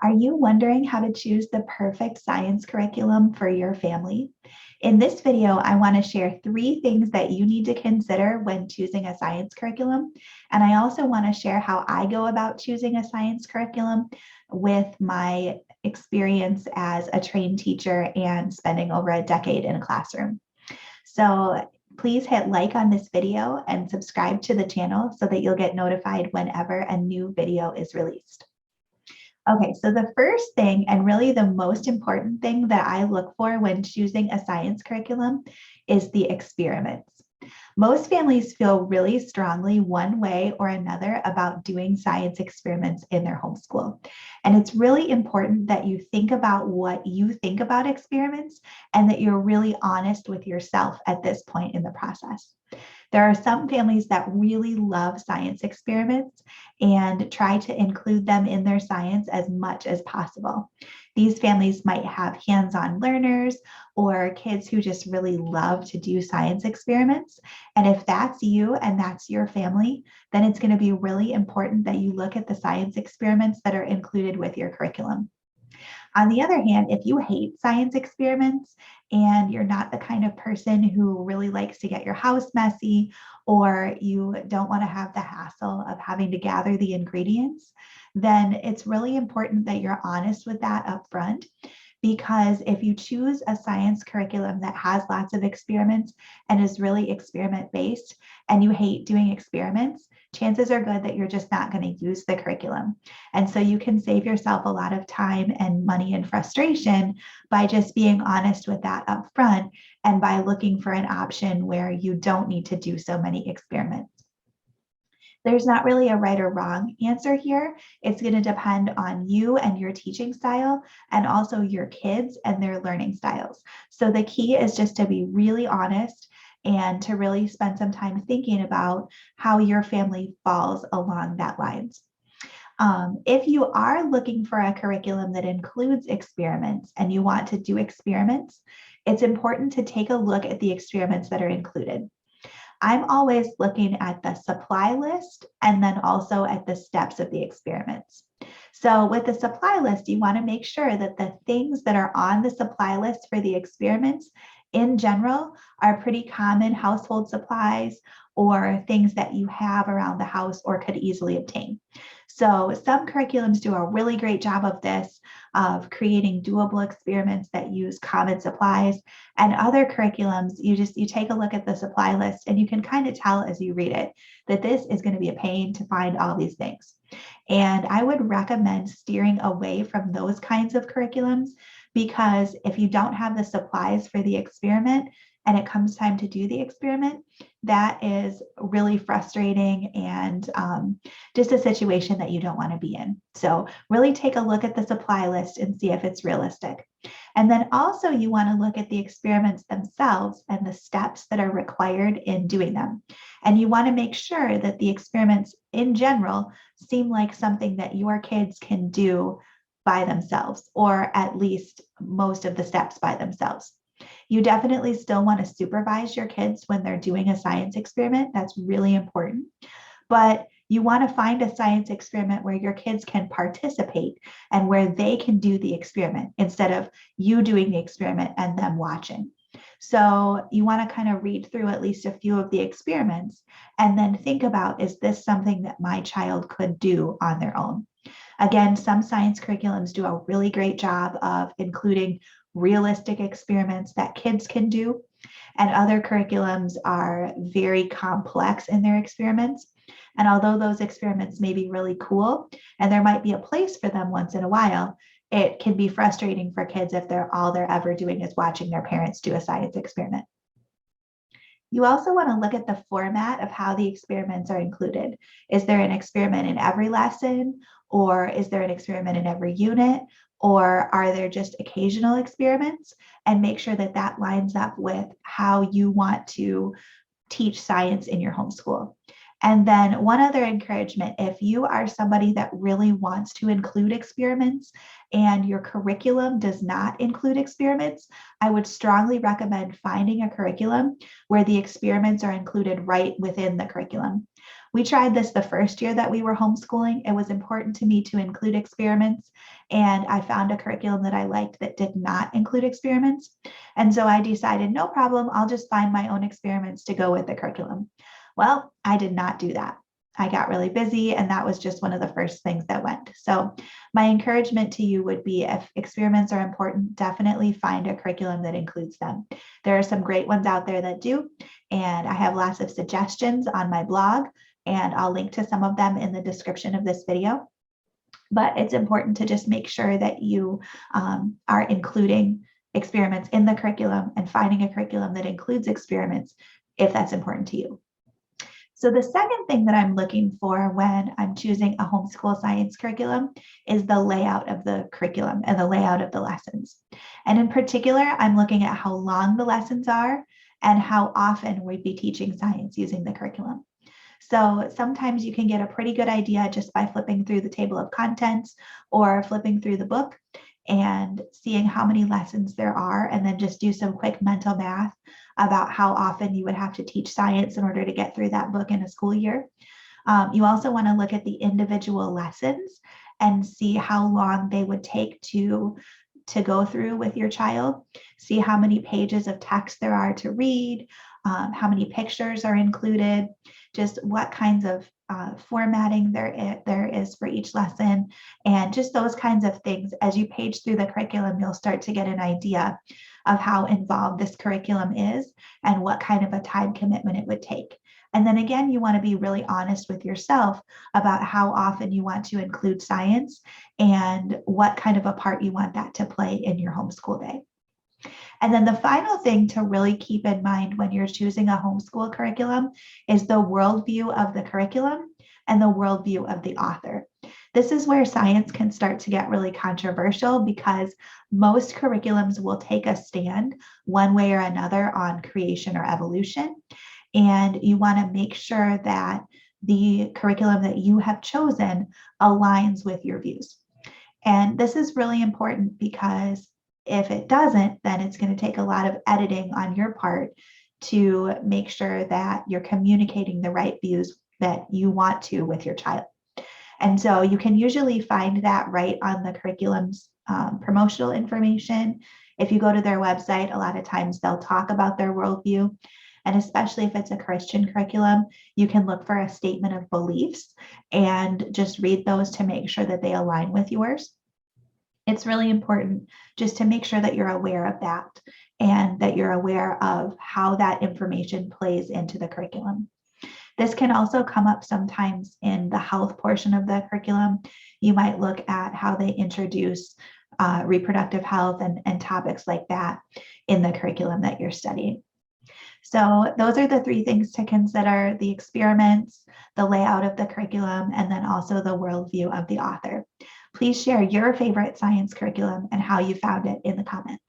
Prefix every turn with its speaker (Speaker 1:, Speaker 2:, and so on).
Speaker 1: Are you wondering how to choose the perfect science curriculum for your family? In this video, I want to share 3 things that you need to consider when choosing a science curriculum. And I also want to share how I go about choosing a science curriculum with my experience as a trained teacher and spending over a decade in a classroom. So please hit like on this video and subscribe to the channel so that you'll get notified whenever a new video is released. Okay, so the first thing, and really the most important thing that I look for when choosing a science curriculum, is the experiments. Most families feel really strongly one way or another about doing science experiments in their homeschool. And it's really important that you think about what you think about experiments and that you're really honest with yourself at this point in the process. There are some families that really love science experiments and try to include them in their science as much as possible. These families might have hands-on learners or kids who just really love to do science experiments. And if that's you and that's your family, then it's going to be really important that you look at the science experiments that are included with your curriculum. On the other hand, if you hate science experiments and you're not the kind of person who really likes to get your house messy, or you don't want to have the hassle of having to gather the ingredients, then it's really important that you're honest with that up front. Because if you choose a science curriculum that has lots of experiments and is really experiment based, and you hate doing experiments, chances are good that you're just not going to use the curriculum. And so you can save yourself a lot of time and money and frustration by just being honest with that up front and by looking for an option where you don't need to do so many experiments. There's not really a right or wrong answer here. It's going to depend on you and your teaching style, and also your kids and their learning styles. So the key is just to be really honest and to really spend some time thinking about how your family falls along that lines. If you are looking for a curriculum that includes experiments and you want to do experiments, it's important to take a look at the experiments that are included. I'm always looking at the supply list and then also at the steps of the experiments. So with the supply list, you want to make sure that the things that are on the supply list for the experiments in general are pretty common household supplies or things that you have around the house or could easily obtain. So some curriculums do a really great job of this, of creating doable experiments that use common supplies, and other curriculums, you take a look at the supply list and you can kind of tell as you read it that this is going to be a pain to find all these things. And I would recommend steering away from those kinds of curriculums, because if you don't have the supplies for the experiment and it comes time to do the experiment, that is really frustrating and just a situation that you don't want to be in. So really take a look at the supply list and see if it's realistic. And then also you want to look at the experiments themselves and the steps that are required in doing them. And you want to make sure that the experiments in general seem like something that your kids can do by themselves, or at least most of the steps by themselves. You definitely still want to supervise your kids when they're doing a science experiment. That's really important. But you want to find a science experiment where your kids can participate and where they can do the experiment instead of you doing the experiment and them watching. So you want to kind of read through at least a few of the experiments and then think about, is this something that my child could do on their own? Again, some science curriculums do a really great job of including realistic experiments that kids can do, and other curriculums are very complex in their experiments. And although those experiments may be really cool and there might be a place for them once in a while, it can be frustrating for kids if all they're ever doing is watching their parents do a science experiment. You also want to look at the format of how the experiments are included. Is there an experiment in every lesson, or is there an experiment in every unit, or are there just occasional experiments? And make sure that that lines up with how you want to teach science in your homeschool. And then one other encouragement, if you are somebody that really wants to include experiments and your curriculum does not include experiments, I would strongly recommend finding a curriculum where the experiments are included right within the curriculum. We tried this the first year that we were homeschooling. It was important to me to include experiments, and I found a curriculum that I liked that did not include experiments. And so I decided, no problem, I'll just find my own experiments to go with the curriculum. Well, I did not do that. I got really busy, and that was just one of the first things that went. So my encouragement to you would be, if experiments are important, definitely find a curriculum that includes them. There are some great ones out there that do, and I have lots of suggestions on my blog, and I'll link to some of them in the description of this video. But it's important to just make sure that you are including experiments in the curriculum and finding a curriculum that includes experiments if that's important to you. So the second thing that I'm looking for when I'm choosing a homeschool science curriculum is the layout of the curriculum and the layout of the lessons. And in particular, I'm looking at how long the lessons are and how often we'd be teaching science using the curriculum. So sometimes you can get a pretty good idea just by flipping through the table of contents or flipping through the book and seeing how many lessons there are, and then just do some quick mental math about how often you would have to teach science in order to get through that book in a school year. You also want to look at the individual lessons and see how long they would take to go through with your child. See how many pages of text there are to read, how many pictures are included, just what kinds of formatting there is for each lesson, and just those kinds of things. As you page through the curriculum, you'll start to get an idea of how involved this curriculum is and what kind of a time commitment it would take. And then again, you want to be really honest with yourself about how often you want to include science and what kind of a part you want that to play in your homeschool day. And then the final thing to really keep in mind when you're choosing a homeschool curriculum is the worldview of the curriculum and the worldview of the author. This is where science can start to get really controversial, because most curriculums will take a stand one way or another on creation or evolution. And you want to make sure that the curriculum that you have chosen aligns with your views. And this is really important, because if it doesn't, then it's going to take a lot of editing on your part to make sure that you're communicating the right views that you want to with your child. And so you can usually find that right on the curriculum's promotional information. If you go to their website, a lot of times they'll talk about their worldview. And especially if it's a Christian curriculum, you can look for a statement of beliefs and just read those to make sure that they align with yours. It's really important just to make sure that you're aware of that and that you're aware of how that information plays into the curriculum. This can also come up sometimes in the health portion of the curriculum. You might look at how they introduce reproductive health and topics like that in the curriculum that you're studying. So those are the three things to consider: the experiments, the layout of the curriculum, and then also the worldview of the author. Please share your favorite science curriculum and how you found it in the comments.